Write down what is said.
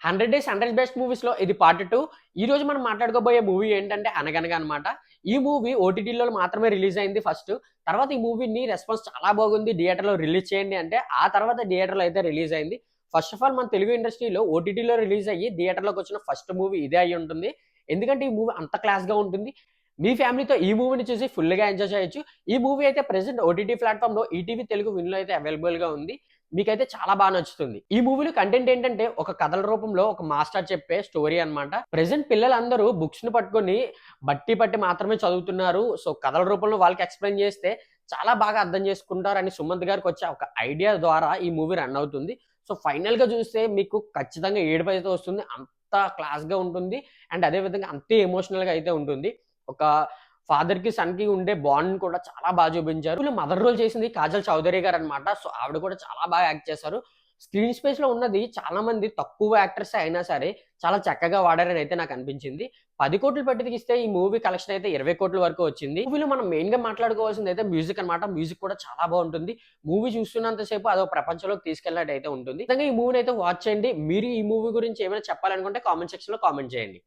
100 days 100 best మూవీస్‌లో ఇది part 2. ఈరోజు మనం మాట్లాడుకోబోయే మూవీ ఏంటంటే 'అనగనగా' అనమాట. ఈ మూవీ ఓటీటీలో మాత్రమే రిలీజ్ అయింది ఫస్ట్. తర్వాత ఈ మూవీని రెస్పాన్స్ చాలా బాగుంది. థియేటర్‌లో రిలీజ్ చేయండి అంటే, ఆ తర్వాత థియేటర్‌లో అయితే రిలీజ్ అయింది. ఫస్ట్ ఆఫ్ ఆల్ మన తెలుగు ఇండస్ట్రీలో ఓటీటీలో రిలీజ్ అయ్యి థియేటర్‌లోకొచ్చిన ఫస్ట్ మూవీ ఇదే అయ్యుంటుంది. ఎందుకంటే ఈ మూవీ అంత క్లాస్‌గా ఉంటుంది. మీ ఫ్యామిలీతో ఈ మూవీని చూసి ఫుల్‌గా ఎంజాయ్ చేయొచ్చు. ఈ మూవీ అయితే ప్రెజెంట్ ఓటీటీ ప్లాట్‌ఫార్మ్‌లో ఈటీవీ తెలుగు విన్‌లో అయితే అవైలబుల్‌గా ఉంది. మీకైతే చాలా నచ్చుతుంది. ఈ మూవీలో కంటెంట్ ఏంటంటే ఒక కథల రూపంలో ఒక మాస్టర్ చెప్పే స్టోరీ అన్నమాట. ప్రెజెంట్ పిల్లలందరూ బుక్స్‌ని పట్టుకొని బట్టి పట్టి మాత్రమే చదువుతున్నారు. సో, కథల రూపంలో వాళ్ళకి ఎక్స్‌ప్లెయిన్ చేస్తే చాలా బాగా అర్థం చేసుకుంటారని సుమంత్ గారికొచ్చే ఒక ఐడియా ద్వారా ఈ మూవీ రన్ అవుతుంది. సో, ఫైనల్‌గా చూస్తే మీకు ఖచ్చితంగా ఏడుపైతే వస్తుంది. అంత క్లాస్‌గా ఉంటుంది. అండ్ అదే విధంగా అంతే ఎమోషనల్‌గా అయితే ఉంటుంది. ఒక ఫాదర్‌కి, సన్‌కి ఉండే బాండ్‌ని కూడా చాలా చూపించారు. వీళ్ళు మదర్ రోల్ చేసింది కాజల్ చౌదరి గారనమాట. సో, ఆవిడ కూడా చాలా బాగా యాక్ట్ చేశారు. స్క్రీన్ స్పేస్‌లో ఉన్నది చాలా మంది తక్కువ యాక్టర్సే అయినా సరే, చాలా చక్కగా వాడారని అయితే నాకనిపించింది. 10,00,00,000 పెట్టి తీస్తే ఈ మూవీ కలెక్షన్ అయితే 20,00,00,000 వరకు వచ్చింది. మూవీలో మనం మెయిన్‌గా మాట్లాడుకోవాల్సిందైతే మ్యూజిక్ అనమాట. మ్యూజిక్ కూడా చాలా బావుంటుంది. మూవీ చూస్తున్నంత సేపు అదో ప్రపంచంలోకి తీసుకెళ్ళినట్టయితే ఉంటుంది. నిజంగా ఈ మూవీని అయితే వాచ్ చేయండి. మీరు ఈ మూవీ గురించి ఏమైనా చెప్పాలనుకుంటే కామెంట్ సెక్షన్‌లో కామెంట్ చేయండి.